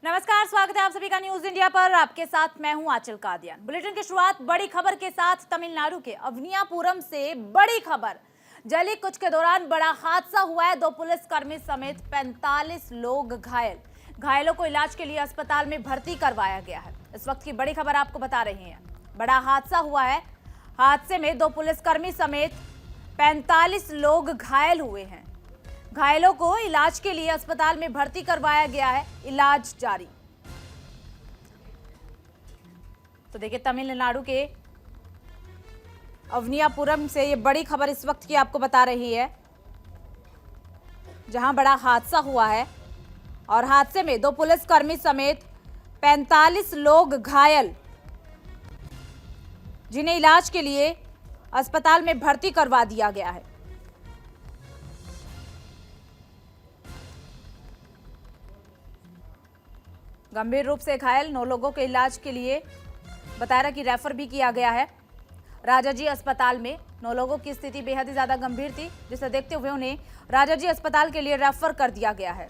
नमस्कार, स्वागत है आप सभी का न्यूज इंडिया पर। आपके साथ मैं हूं आंचल कादियान। बुलेटिन की शुरुआत बड़ी खबर के साथ। तमिलनाडु के अवनियापुरम से बड़ी खबर। जली कुछ के दौरान बड़ा हादसा हुआ है। 2 पुलिसकर्मी समेत 45 लोग घायल। घायलों को इलाज के लिए अस्पताल में भर्ती करवाया गया है। इस वक्त की बड़ी खबर आपको बता रहे हैं। बड़ा हादसा हुआ है। हादसे में 2 पुलिसकर्मी समेत 45 लोग घायल हुए हैं। घायलों को इलाज के लिए अस्पताल में भर्ती करवाया गया है। इलाज जारी। तो देखिए, तमिलनाडु के अवनियापुरम से ये बड़ी खबर इस वक्त की आपको बता रही है, जहां बड़ा हादसा हुआ है और हादसे में 2 पुलिसकर्मी समेत 45 लोग घायल, जिन्हें इलाज के लिए अस्पताल में भर्ती करवा दिया गया है। गंभीर रूप से घायल 9 लोगों के इलाज के लिए बताया कि रेफर भी किया गया है राजाजी अस्पताल में। 9 लोगों की स्थिति बेहद ही ज्यादा गंभीर थी, जिसे देखते हुए उन्हें राजाजी अस्पताल के लिए रेफर कर दिया गया है।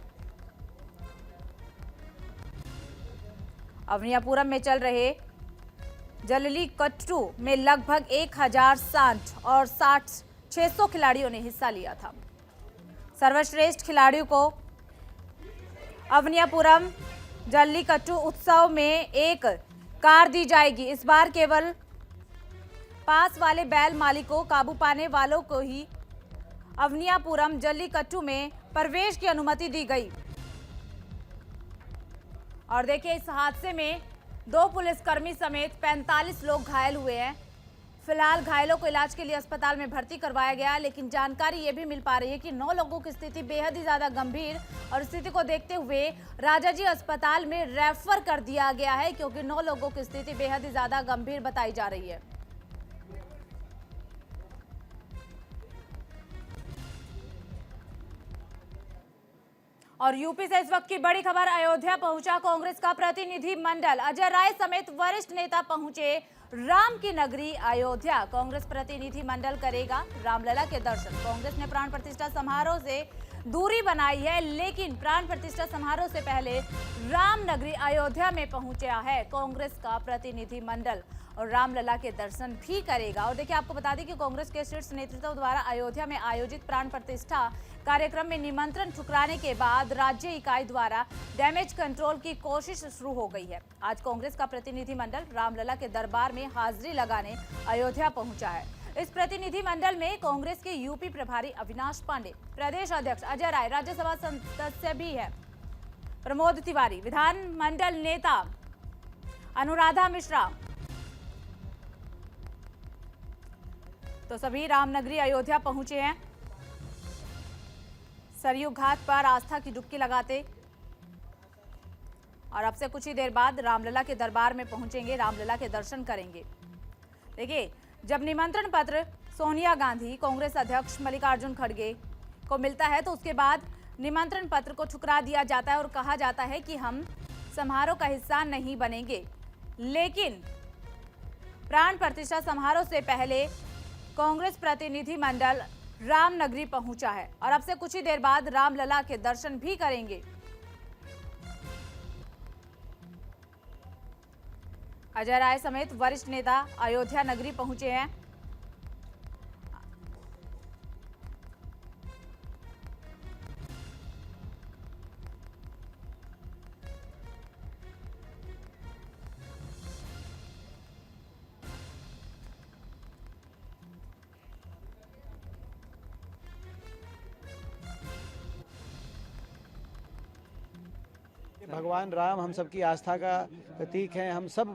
अवनियापुरम में चल रहे जल्लीकट्टू में लगभग 1060 और 600 खिलाड़ियों ने हिस्सा लिया था। सर्वश्रेष्ठ खिलाड़ियों को अवनियापुरम जल्लीकट्टू उत्सव में एक कार दी जाएगी। इस बार केवल पास वाले बैल मालिकों, काबू पाने वालों को ही अवनियापुरम जल्लीकट्टू में प्रवेश की अनुमति दी गई। और देखिए, इस हादसे में 2 पुलिसकर्मी समेत 45 लोग घायल हुए हैं। फिलहाल घायलों को इलाज के लिए अस्पताल में भर्ती करवाया गया, लेकिन जानकारी ये भी मिल पा रही है कि 9 लोगों की स्थिति बेहद ही ज्यादा गंभीर, और स्थिति को देखते हुए राजाजी अस्पताल में रेफर कर दिया गया है, क्योंकि 9 लोगों की स्थिति बेहद ही ज्यादा गंभीर बताई जा रही है। और यूपी से इस वक्त की बड़ी खबर। अयोध्या पहुंचा कांग्रेस का प्रतिनिधि मंडल। अजय राय समेत वरिष्ठ नेता पहुंचे राम की नगरी अयोध्या। कांग्रेस प्रतिनिधि मंडल करेगा रामलला के दर्शन। कांग्रेस ने प्राण प्रतिष्ठा समारोह से दूरी बनाई है, लेकिन प्राण प्रतिष्ठा समारोह से पहले राम नगरी अयोध्या में पहुंचा है कांग्रेस का प्रतिनिधि मंडल, और रामलला के दर्शन भी करेगा। और देखिए, आपको बता दें कि कांग्रेस के शीर्ष नेतृत्व द्वारा अयोध्या में आयोजित प्राण प्रतिष्ठा कार्यक्रम में निमंत्रण ठुकराने के बाद राज्य इकाई द्वारा डैमेज कंट्रोल की कोशिश शुरू हो गई है। आज कांग्रेस का प्रतिनिधि मंडल रामलला के दरबार में हाजिरी लगाने अयोध्या पहुंचा है। इस प्रतिनिधि मंडल में कांग्रेस के यूपी प्रभारी अविनाश पांडे, प्रदेश अध्यक्ष अजय राय, राज्यसभा सदस्य भी है प्रमोद तिवारी, विधानमंडल नेता अनुराधा मिश्रा, तो सभी रामनगरी अयोध्या पहुंचे हैं। सरयू घाट पर आस्था की डुबकी लगाते और अब से कुछ ही देर बाद रामलला के दरबार में पहुंचेंगे, रामलला के दर्शन करेंगे। देखिए, जब निमंत्रण पत्र सोनिया गांधी, कांग्रेस अध्यक्ष मल्लिकार्जुन खड़गे को मिलता है, तो उसके बाद निमंत्रण पत्र को ठुकरा दिया जाता है और कहा जाता है कि हम समारोह का हिस्सा नहीं बनेंगे। लेकिन प्राण प्रतिष्ठा समारोह से पहले कांग्रेस प्रतिनिधि मंडल रामनगरी पहुंचा है और अब से कुछ ही देर बाद रामलला के दर्शन भी करेंगे। अजय राय समेत वरिष्ठ नेता अयोध्या नगरी पहुंचे हैं। भगवान राम हम सबकी आस्था का प्रतीक हैं। हम सब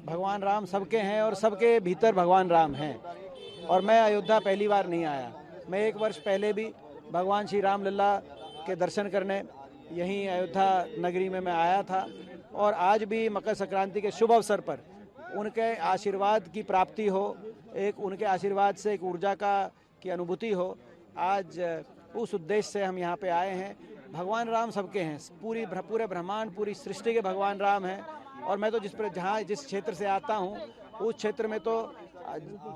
भगवान राम सबके हैं और सबके भीतर भगवान राम हैं। और मैं अयोध्या पहली बार नहीं आया। मैं 1 वर्ष पहले भी भगवान श्री राम लल्ला के दर्शन करने यहीं अयोध्या नगरी में मैं आया था, और आज भी मकर संक्रांति के शुभ अवसर पर उनके आशीर्वाद की प्राप्ति हो, एक उनके आशीर्वाद से एक ऊर्जा की अनुभूति हो, आज उस उद्देश्य से हम यहाँ पे आए हैं। भगवान राम सबके हैं, पूरे ब्रह्मांड, पूरी सृष्टि के भगवान राम हैं। और मैं तो जिस क्षेत्र से आता हूँ, उस क्षेत्र में तो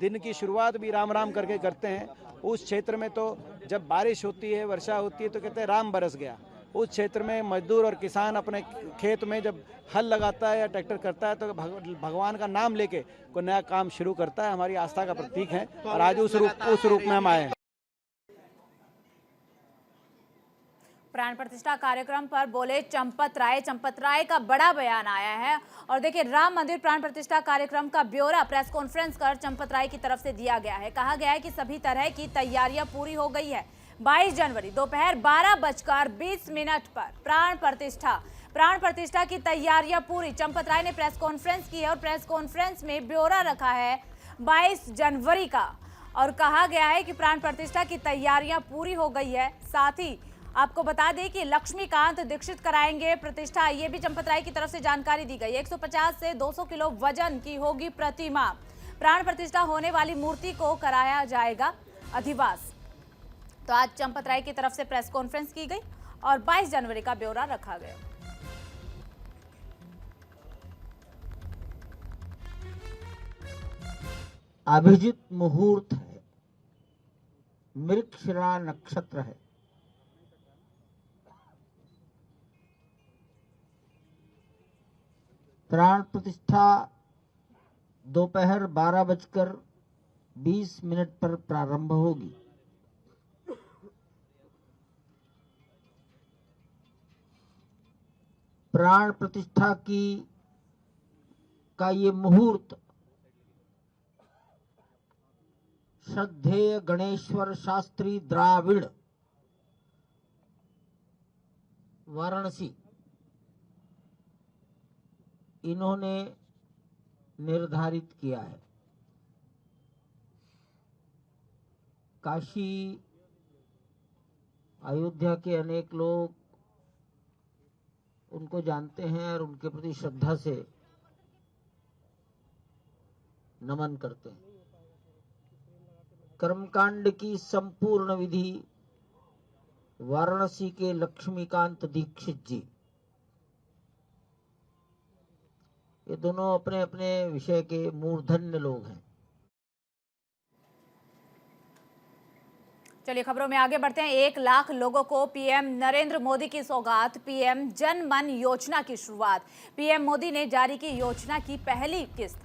दिन की शुरुआत भी राम राम करके करते हैं। उस क्षेत्र में तो जब बारिश होती है, वर्षा होती है, तो कहते हैं राम बरस गया। उस क्षेत्र में मजदूर और किसान अपने खेत में जब हल लगाता है या ट्रैक्टर करता है तो भगवान का नाम लेके कोई नया काम शुरू करता है। हमारी आस्था का प्रतीक है और आज उस रूप में हम आए हैं। प्राण प्रतिष्ठा कार्यक्रम पर बोले चंपत राय का बड़ा बयान आया है। और देखिए, राम मंदिर प्राण प्रतिष्ठा कार्यक्रम का ब्यौरा प्रेस कॉन्फ्रेंस कर चंपत राय की तरफ से दिया गया है। कहा गया है कि सभी तरह की तैयारियां पूरी हो गई है। 22 जनवरी दोपहर 12:20 पर प्राण प्रतिष्ठा की तैयारियां पूरी। चंपत राय ने प्रेस कॉन्फ्रेंस की है और प्रेस कॉन्फ्रेंस में ब्यौरा रखा है 22 जनवरी का, और कहा गया है कि प्राण प्रतिष्ठा की तैयारियां पूरी हो गई है। साथ ही आपको बता दें कि लक्ष्मीकांत दीक्षित कराएंगे प्रतिष्ठा, ये भी चंपत राय की तरफ से जानकारी दी गई। 150 से 200 किलो वजन की होगी प्रतिमा। प्राण प्रतिष्ठा होने वाली मूर्ति को कराया जाएगा अधिवास। तो आज चंपत राय की तरफ से प्रेस कॉन्फ्रेंस की गई और 22 जनवरी का ब्यौरा रखा गया। अभिजित मुहूर्त है, मृगशिरा नक्षत्र है। प्राण प्रतिष्ठा दोपहर 12:20 पर प्रारंभ होगी। प्राण प्रतिष्ठा का ये मुहूर्त श्रद्धेय गणेश्वर शास्त्री द्राविड़ वाराणसी इन्होंने निर्धारित किया है। काशी अयोध्या के अनेक लोग उनको जानते हैं और उनके प्रति श्रद्धा से नमन करते हैं। कर्मकांड की संपूर्ण विधि वाराणसी के लक्ष्मीकांत दीक्षित जी, ये दोनों अपने अपने विषय के मूर्धन्य लोग हैं। चलिए खबरों में आगे बढ़ते हैं। 1 लाख लोगों को पीएम नरेंद्र मोदी की सौगात, पीएम जन मन योजना की शुरुआत। पीएम मोदी ने जारी की योजना की पहली किस्त।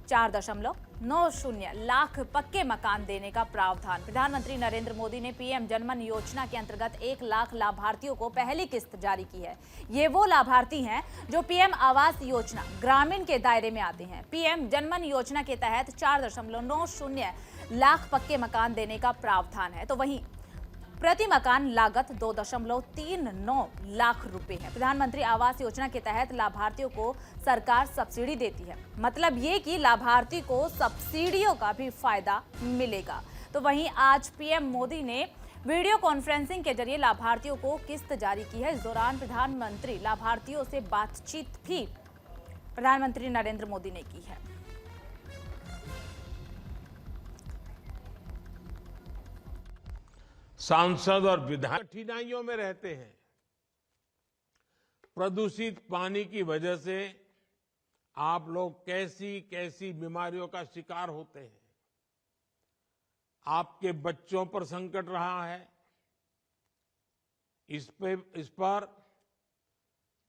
4.90 लाख पक्के मकान देने का प्रावधान। प्रधानमंत्री नरेंद्र मोदी ने पीएम जनमन योजना के अंतर्गत 1 लाख लाभार्थियों को पहली किस्त जारी की है। ये वो लाभार्थी हैं जो पीएम आवास योजना ग्रामीण के दायरे में आते हैं। पीएम जनमन योजना के तहत 4.90 लाख पक्के मकान देने का प्रावधान है। तो वहीं प्रति मकान लागत 2.39 लाख रुपए है। प्रधानमंत्री आवास योजना के तहत लाभार्थियों को सरकार सब्सिडी देती है। मतलब ये कि लाभार्थी को सब्सिडियों का भी फायदा मिलेगा। तो वहीं आज पीएम मोदी ने वीडियो कॉन्फ्रेंसिंग के जरिए लाभार्थियों को किस्त जारी की है। इस दौरान प्रधानमंत्री लाभार्थियों से बातचीत भी प्रधानमंत्री नरेंद्र मोदी ने की है। सांसद और विधायक कठिनाइयों में रहते हैं। प्रदूषित पानी की वजह से आप लोग कैसी कैसी बीमारियों का शिकार होते हैं। आपके बच्चों पर संकट रहा है। इस पर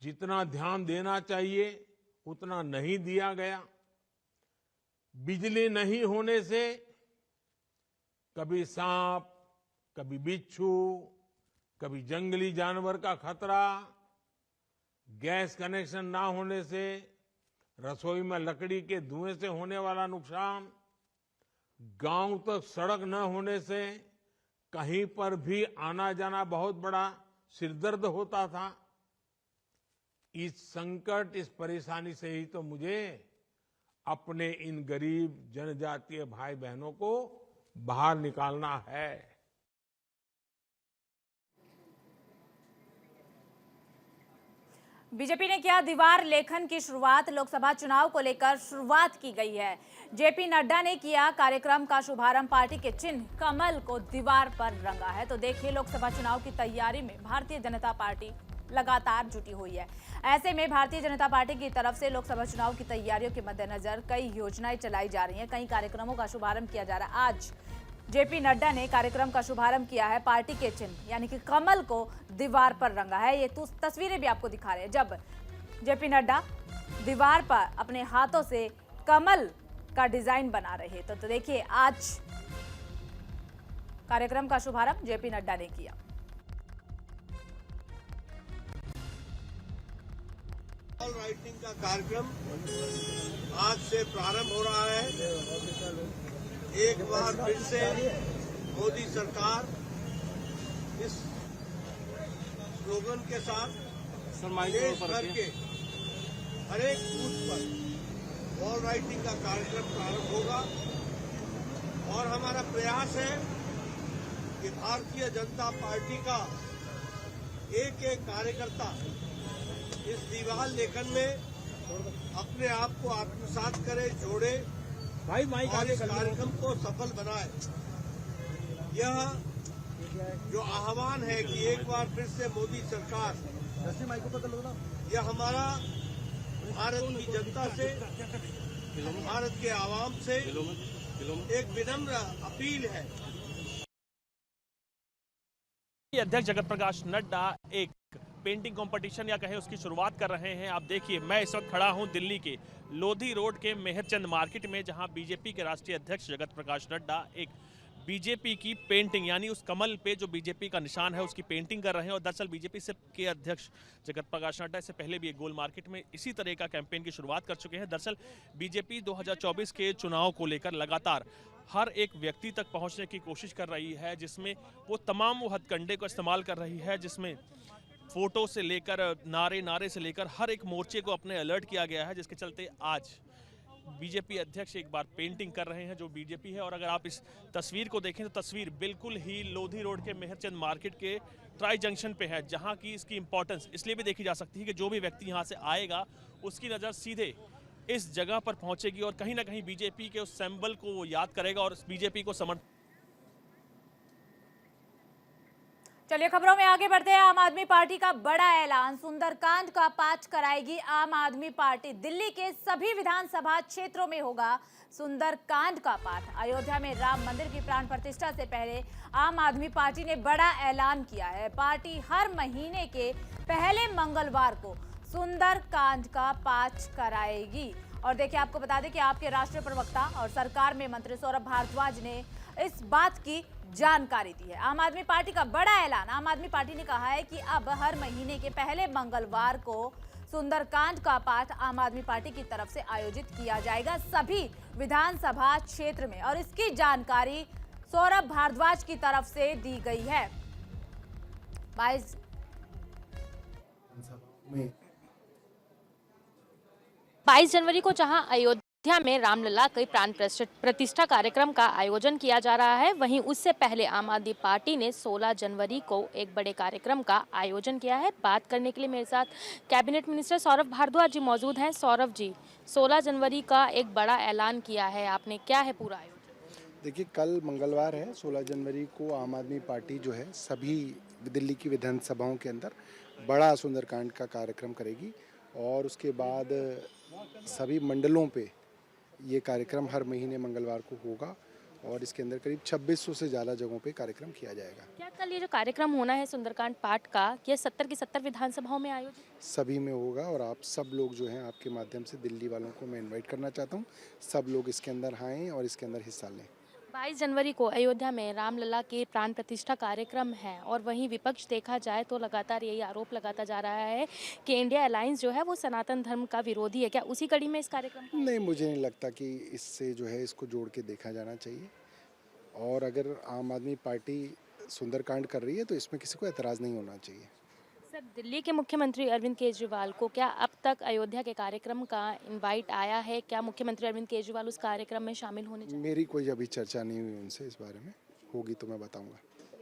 जितना ध्यान देना चाहिए उतना नहीं दिया गया। बिजली नहीं होने से कभी सांप, कभी बिच्छू, कभी जंगली जानवर का खतरा, गैस कनेक्शन ना होने से रसोई में लकड़ी के धुएं से होने वाला नुकसान, गांव तक सड़क न होने से कहीं पर भी आना जाना बहुत बड़ा सिरदर्द होता था। इस संकट, इस परेशानी से ही तो मुझे अपने इन गरीब जनजातीय भाई बहनों को बाहर निकालना है। बीजेपी ने किया दीवार लेखन की शुरुआत। लोकसभा चुनाव को लेकर शुरुआत की गई है। जेपी नड्डा ने किया कार्यक्रम का शुभारंभ। पार्टी के चिन्ह कमल को दीवार पर रंगा है। तो देखिए, लोकसभा चुनाव की तैयारी में भारतीय जनता पार्टी लगातार जुटी हुई है। ऐसे में भारतीय जनता पार्टी की तरफ से लोकसभा चुनाव की तैयारियों के मद्देनजर कई योजनाएं चलाई जा रही हैं, कई कार्यक्रमों का शुभारंभ किया जा रहा है। आज जेपी नड्डा ने कार्यक्रम का शुभारंभ किया है। पार्टी के चिन्ह यानी कि कमल को दीवार पर रंगा है। ये तस्वीरें भी आपको दिखा रहे हैं जब जेपी नड्डा दीवार पर अपने हाथों से कमल का डिजाइन बना रहे। तो देखिए आज कार्यक्रम का शुभारंभ जेपी नड्डा ने किया। ऑल राइटिंग का कार्यक्रम आज से प्रारंभ हो रहा है। एक बार फिर से मोदी सरकार इस स्लोगन के साथ देश भर के हर एक बूथ पर ऑल राइटिंग का कार्यक्रम प्रारंभ होगा और हमारा प्रयास है कि भारतीय जनता पार्टी का एक एक कार्यकर्ता इस दीवार लेखन में अपने आप को आत्मसात करे, जोड़े और इस कार्यक्रम को सफल बनाए। यह जो आह्वान है कि एक बार फिर से मोदी सरकार, यह हमारा भारत की जनता से, भारत के आवाम से एक विनम्र अपील है। अध्यक्ष जगत प्रकाश नड्डा एक पेंटिंग कंपटीशन या कहें उसकी शुरुआत कर रहे हैं। आप देखिए, मैं इस वक्त खड़ा हूं दिल्ली के लोधी रोड के मेहरचंद मार्केट में, जहां बीजेपी के राष्ट्रीय अध्यक्ष जगत प्रकाश नड्डा एक बीजेपी की पेंटिंग यानी उस कमल पे जो बीजेपी का निशान है उसकी पेंटिंग कर रहे हैं। और दरअसल बीजेपी से के अध्यक्ष जगत प्रकाश नड्डा इससे पहले भी एक गोल मार्केट में इसी तरह का कैंपेन की शुरुआत कर चुके हैं। दरअसल बीजेपी 2024 के चुनाव को लेकर लगातार हर एक व्यक्ति तक पहुंचने की कोशिश कर रही है, जिसमें वो तमाम वो हथकंडे को इस्तेमाल कर रही है, जिसमें फोटो से लेकर नारे से लेकर हर एक मोर्चे को अपने अलर्ट किया गया है, जिसके चलते आज बीजेपी अध्यक्ष एक बार पेंटिंग कर रहे हैं जो बीजेपी है। और अगर आप इस तस्वीर को देखें तो तस्वीर बिल्कुल ही लोधी रोड के मेहरचंद मार्केट के ट्राई जंक्शन पे है, जहां की इसकी इंपॉर्टेंस इसलिए भी देखी जा सकती है कि जो भी व्यक्ति यहां से आएगा उसकी नज़र सीधे इस जगह पर पहुंचेगी और कहीं ना कहीं बीजेपी के उस सिंबल को वो याद करेगा और बीजेपी को समर्थन। चलिए खबरों में आगे बढ़ते हैं। आम आदमी पार्टी का बड़ा ऐलान, सुंदरकांड का पाठ कराएगी आम आदमी पार्टी। दिल्ली के सभी विधानसभा क्षेत्रों में होगा सुंदरकांड का पाठ। अयोध्या में राम मंदिर की प्राण प्रतिष्ठा से पहले आम आदमी पार्टी ने बड़ा ऐलान किया है। पार्टी हर महीने के पहले मंगलवार को सुंदरकांड का पाठ कराएगी। और देखिए, आपको बता दें कि आपके राष्ट्रीय प्रवक्ता और सरकार में मंत्री सौरभ भारद्वाज ने इस बात की जानकारी दी है। आम आदमी पार्टी का बड़ा ऐलान। आम आदमी पार्टी ने कहा है कि अब हर महीने के पहले मंगलवार को सुंदरकांड का पाठ आम आदमी पार्टी की तरफ से आयोजित किया जाएगा सभी विधानसभा क्षेत्र में। और इसकी जानकारी सौरभ भारद्वाज की तरफ से दी गई है। 22 जनवरी को जहां अयोध्या में रामलला के प्राण प्रतिष्ठा कार्यक्रम का आयोजन किया जा रहा है, वहीं उससे पहले आम आदमी पार्टी ने 16 जनवरी को एक बड़े कार्यक्रम का आयोजन किया है। बात करने के लिए मेरे साथ कैबिनेट मिनिस्टर सौरभ भारद्वाज जी मौजूद हैं। सौरभ जी, 16 जनवरी का एक बड़ा ऐलान किया है आपने, क्या है पूरा आयोजन? देखिए, कल मंगलवार है, 16 जनवरी को आम आदमी पार्टी जो है सभी दिल्ली की विधानसभाओं के अंदर बड़ा सुंदरकांड का कार्यक्रम करेगी और उसके बाद सभी मंडलों पे ये कार्यक्रम हर महीने मंगलवार को होगा और इसके अंदर करीब 2600 से ज़्यादा जगहों पे कार्यक्रम किया जाएगा। क्या कल ये जो कार्यक्रम होना है सुंदरकांड पाठ का, ये 70 की 70 विधानसभाओं में आयोजित सभी में होगा और आप सब लोग जो हैं, आपके माध्यम से दिल्ली वालों को मैं इन्वाइट करना चाहता हूँ, सब लोग इसके अंदर आएँ और इसके अंदर हिस्सा लें। 22 जनवरी को अयोध्या में रामलला के प्राण प्रतिष्ठा कार्यक्रम है और वहीं विपक्ष देखा जाए तो लगातार यही आरोप लगाता जा रहा है कि इंडिया अलायंस जो है वो सनातन धर्म का विरोधी है। क्या उसी कड़ी में इस कार्यक्रम? नहीं, मुझे नहीं लगता कि इससे जो है इसको जोड़ के देखा जाना चाहिए। और अगर आम आदमी पार्टी सुंदरकांड कर रही है तो इसमें किसी को एतराज़ नहीं होना चाहिए। सर, दिल्ली के मुख्यमंत्री अरविंद केजरीवाल को क्या अब तक अयोध्या के कार्यक्रम का इनवाइट आया है? क्या मुख्यमंत्री अरविंद केजरीवाल उस कार्यक्रम में शामिल होने चाहिए? मेरी कोई अभी चर्चा नहीं हुई उनसे इस बारे में, होगी तो मैं बताऊंगा।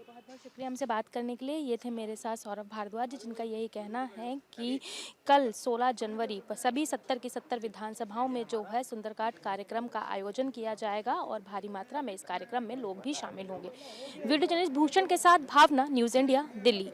बहुत बहुत शुक्रिया हमसे बात करने के लिए। ये थे मेरे साथ सौरभ भारद्वाज, जिनका यही कहना है कि कल 16 जनवरी पर सभी 70 की 70 विधानसभाओं में जो है सुंदरकांड कार्यक्रम का आयोजन किया जाएगा और भारी मात्रा में इस कार्यक्रम में लोग भी शामिल होंगे। वीडियो जर्नलिस्ट भूषण के साथ भावना, न्यूज़ इंडिया, दिल्ली।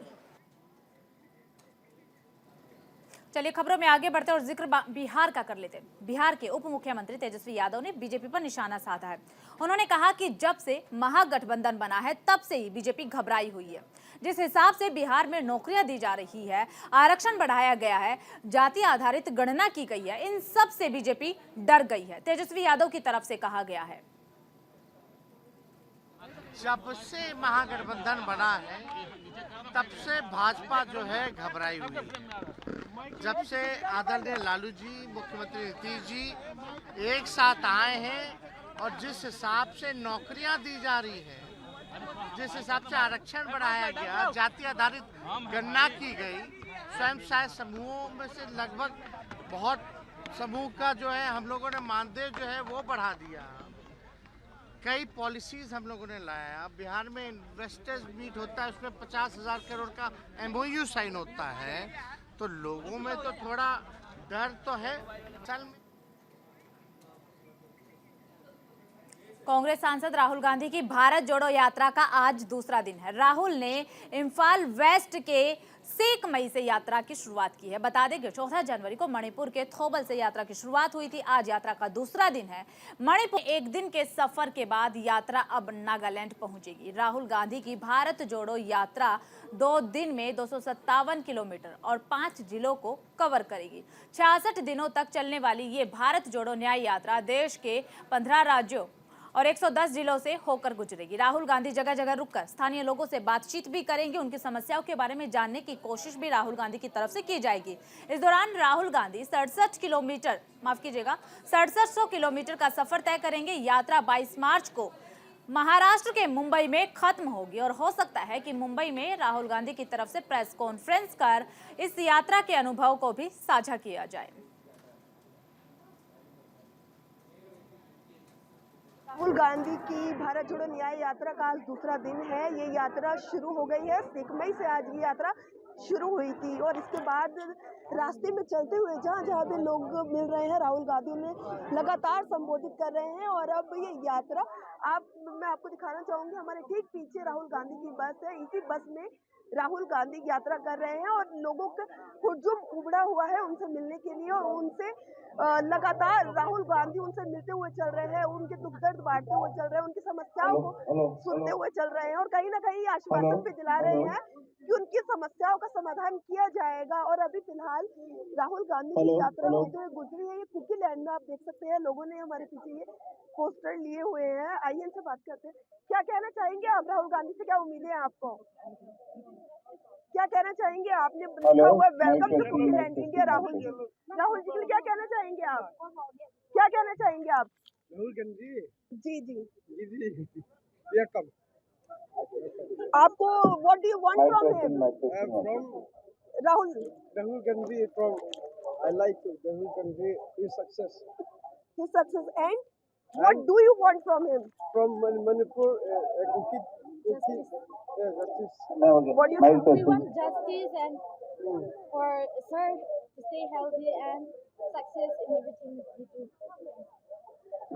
चलिए खबरों में आगे बढ़ते और जिक्र बिहार का कर लेते हैं। बिहार के उप मुख्यमंत्री तेजस्वी यादव ने बीजेपी पर निशाना साधा है। उन्होंने कहा कि जब से महागठबंधन बना है तब से ही बीजेपी घबराई हुई है। जिस हिसाब से बिहार में नौकरियां दी जा रही है, आरक्षण बढ़ाया गया है, जाति आधारित गणना की गई है, इन सब से बीजेपी डर गई है। तेजस्वी यादव की तरफ से कहा गया है, जब से महागठबंधन बना है तब से भाजपा जो है घबराई हुई है। जब से आदरणीय लालू जी, मुख्यमंत्री नीतीश जी एक साथ आए हैं और जिस हिसाब से नौकरियां दी जा रही है, जिस हिसाब से आरक्षण बढ़ाया गया, जाति आधारित गणना की गई, स्वयं सहायक समूहों में से लगभग बहुत समूह का जो है हम लोगों ने मानदेय जो है वो बढ़ा दिया। कई पॉलिसीज हम लोगों ने लाया। बिहार में इन्वेस्टर्स मीट होता है, उसमें 50,000 करोड़ का MOU साइन होता है, तो लोगों में तो थोड़ा डर तो है। चल कांग्रेस सांसद राहुल गांधी की भारत जोड़ो यात्रा का आज दूसरा दिन है। राहुल ने इम्फाल वेस्ट के सेक मई से यात्रा की शुरुआत की है। बता दें कि 14 जनवरी को मणिपुर के थोबल से यात्रा की शुरुआत हुई थी। आज यात्रा का दूसरा दिन है। मणिपुर एक दिन के सफर के बाद यात्रा अब नागालैंड पहुंचेगी। राहुल गांधी की भारत जोड़ो यात्रा 2 दिन में 257 किलोमीटर और 5 जिलों को कवर करेगी। 66 दिनों तक चलने वाली ये भारत जोड़ो न्याय यात्रा देश के 15 राज्यों और 110 जिलों से होकर गुजरेगी। राहुल गांधी जगह जगह रुककर स्थानीय लोगों से बातचीत भी करेंगे। उनकी समस्याओं के बारे में जानने की कोशिश भी राहुल गांधी की तरफ से की जाएगी। इस दौरान राहुल गांधी 67 किलोमीटर 6700 किलोमीटर का सफर तय करेंगे। यात्रा 22 मार्च को महाराष्ट्र के मुंबई में खत्म होगी और हो सकता है कि मुंबई में राहुल गांधी की तरफ से प्रेस कॉन्फ्रेंस कर इस यात्रा के अनुभव को भी साझा किया जाए। राहुल गांधी की भारत जोड़ो न्याय यात्रा का आज दूसरा दिन है। ये यात्रा शुरू हो गई है। सेकमई से आज ये यात्रा शुरू हुई थी और इसके बाद रास्ते में चलते हुए जहाँ जहाँ भी लोग मिल रहे हैं राहुल गांधी उन्हें लगातार संबोधित कर रहे हैं। और अब ये यात्रा मैं आपको दिखाना चाहूंगी। हमारे ठीक पीछे राहुल गांधी की बस है। इसी बस में राहुल गांधी यात्रा कर रहे हैं और लोगों का हुजूम उमड़ा हुआ है उनसे मिलने के लिए और उनसे लगातार राहुल गांधी उनसे मिलते हुए चल रहे हैं, उनके दुख दर्द बांटते हुए चल रहे हैं, उनकी समस्याओं को सुनते हुए चल रहे हैं और कहीं ना कहीं आश्वासन भी दिला रहे हैं कि उनकी समस्याओं का समाधान किया जाएगा। और अभी फिलहाल राहुल गांधी की यात्रा होते हुए गुजरी है। ये कुकी लैंड में आप देख सकते हैं, लोगों ने हमारे पीछे ये पोस्टर लिए हुए हैं। आइए इनसे बात करते हैं। क्या कहना चाहेंगे आप राहुल गांधी से? क्या उम्मीदें हैं आपको? क्या कहना चाहेंगे? आपने लिखा हुआ welcome to cookie land India. Rahul ji के लिए क्या कहना चाहेंगे आप? क्या कहना चाहेंगे आप? राहुल गांधी जी जी वेलकम। आपको what do you want from him? Rahul Gandhi from I like Rahul Gandhi his success and what do you want from him? from Manipur justice. What do you want? We want justice and for sir to stay healthy and success in everything we do.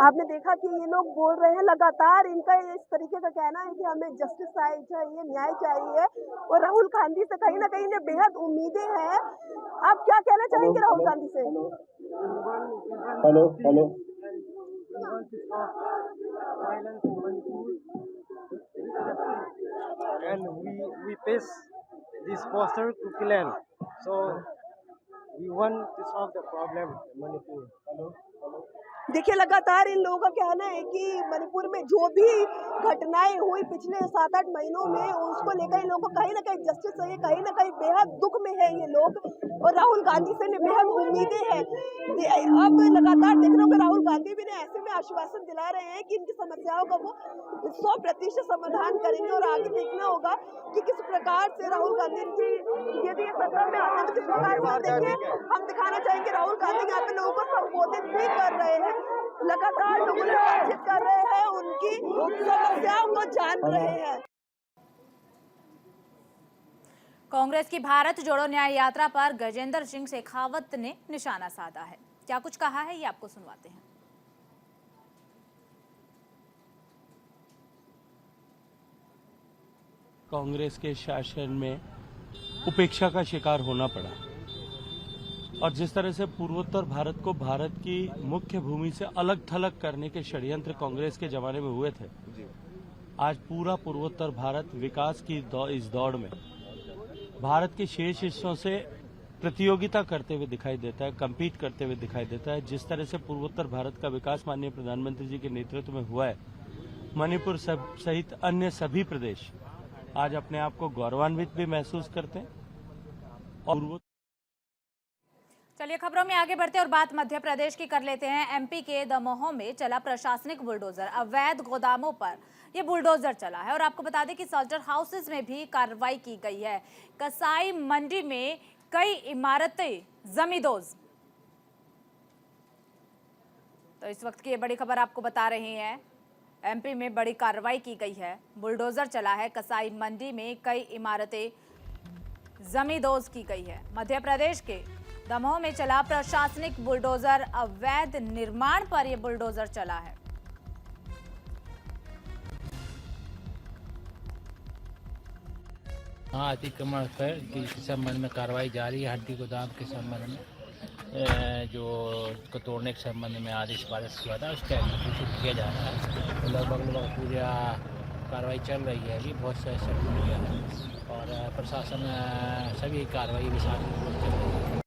आपने देखा कि ये लोग बोल रहे हैं लगातार। इनका इस तरीके का कहना है कि हमें जस्टिस चाहिए, न्याय चाहिए और राहुल गांधी से कहीं ना कहीं इन्हें बेहद उम्मीदें हैं। आप क्या कहना चाहेंगे राहुल गांधी से? Hello and we face this poster Kuki Land, so we want to solve the problem in Manipur. Hello. देखिए लगातार इन लोगों का कहना है कि मणिपुर में जो भी घटनाएं हुई पिछले 7-8 महीनों में उसको लेकर इन लोगों को कहीं ना कहीं जस्टिस चाहिए। कहीं ना कहीं बेहद दुख में है ये लोग और राहुल गांधी से बेहद उम्मीदें हैं। अब लगातार देख रहे होंगे राहुल गांधी भी ने ऐसे में आश्वासन दिला रहे हैं कि इनकी समस्याओं का वो 100% समाधान करेंगे और आगे देखना होगा कि किस प्रकार से राहुल गांधी की यदि ये सत्ता में आते हैं तो किस प्रकार से। देखिए हम दिखाना चाहेंगे राहुल गांधी यहाँ पे लोगों को संबोधित भी कर रहे हैं, लगातार लोगों से बातचीत कर रहे हैं, उनकी समस्याओं को जान रहे हैं। कांग्रेस की भारत जोड़ो न्याय यात्रा पर गजेंद्र सिंह शेखावत ने निशाना साधा है। क्या कुछ कहा है ये आपको सुनवाते हैं। कांग्रेस के शासन में उपेक्षा का शिकार होना पड़ा। और जिस तरह से पूर्वोत्तर भारत को भारत की मुख्य भूमि से अलग थलग करने के षड्यंत्र कांग्रेस के जमाने में हुए थे, आज पूरा पूर्वोत्तर भारत विकास की इस दौड़ में भारत के शेष हिस्सों से प्रतियोगिता करते हुए दिखाई देता है, कम्पीट करते हुए दिखाई देता है। जिस तरह से पूर्वोत्तर भारत का विकास माननीय प्रधानमंत्री जी के नेतृत्व में हुआ है, मणिपुर सहित अन्य सभी प्रदेश आज अपने आप को गौरवान्वित भी महसूस करते हैं। और चलिए खबरों में आगे बढ़ते और बात मध्य प्रदेश की कर लेते हैं। एमपी के दमोह में चला प्रशासनिक बुलडोजर। अवैध गोदामों पर ये बुलडोजर चला है और आपको बता दें कि सॉल्टर हाउसेज में भी कार्रवाई की गई है। कसाई मंडी में कई इमारतें जमींदोज। तो इस वक्त की ये बड़ी खबर आपको बता रहे हैं, एमपी में बड़ी कार्रवाई की गई है। बुलडोजर चला है, कसाई मंडी में कई इमारतें जमींदोज की गई है। मध्य प्रदेश के दमोह में चला प्रशासनिक बुलडोजर। अवैध निर्माण पर यह बुलडोजर चला है। अतिक्रमण के संबंध में कार्रवाई जारी है। हड्डी गोदाम के संबंध में जो को तोड़ने के संबंध में आदेश पारित हुआ था, उसका एग्जीक्यूशन किया जा रहा है। तो लगभग पूरा कार्रवाई चल रही है। अभी बहुत से सक्रिय है और प्रशासन सभी कार्रवाई के साथ चल रही है।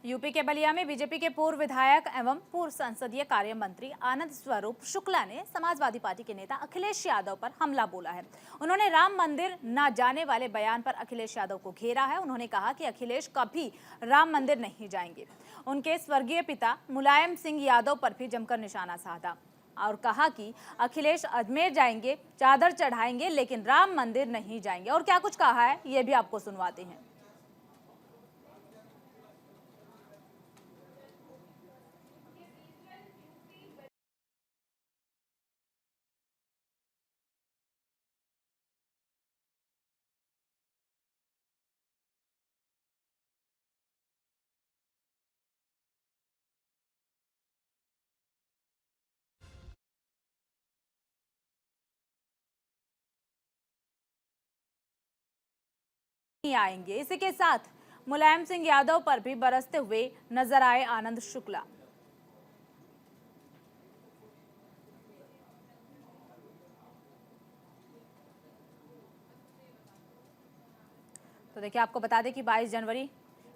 यूपी के बलिया में बीजेपी के पूर्व विधायक एवं पूर्व संसदीय कार्य मंत्री आनंद स्वरूप शुक्ला ने समाजवादी पार्टी के नेता अखिलेश यादव पर हमला बोला है। उन्होंने राम मंदिर न जाने वाले बयान पर अखिलेश यादव को घेरा है। उन्होंने कहा कि अखिलेश कभी राम मंदिर नहीं जाएंगे। उनके स्वर्गीय पिता मुलायम सिंह यादव पर भी जमकर निशाना साधा और कहा कि अखिलेश अजमेर जाएंगे, चादर चढ़ाएंगे, लेकिन राम मंदिर नहीं जाएंगे। और क्या कुछ कहा है ये भी आपको सुनवाते हैं। आएंगे। इसी के साथ मुलायम सिंह यादव पर भी बरसते हुए नजर आए आनंद शुक्ला। तो देखिए, आपको बता दें कि 22 जनवरी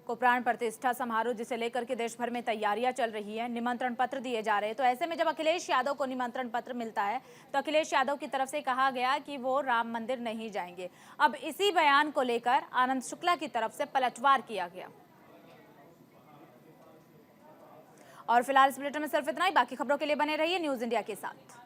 को प्राण प्रतिष्ठा समारोह जिसे लेकर के देश भर में तैयारियां चल रही है, निमंत्रण पत्र दिए जा रहे हैं। तो ऐसे में जब अखिलेश यादव को निमंत्रण पत्र मिलता है तो अखिलेश यादव की तरफ से कहा गया कि वो राम मंदिर नहीं जाएंगे। अब इसी बयान को लेकर आनंद शुक्ला की तरफ से पलटवार किया गया। और फिलहाल इस बुलेटिन में सिर्फ इतना ही। बाकी खबरों के लिए बने रहिए न्यूज इंडिया के साथ।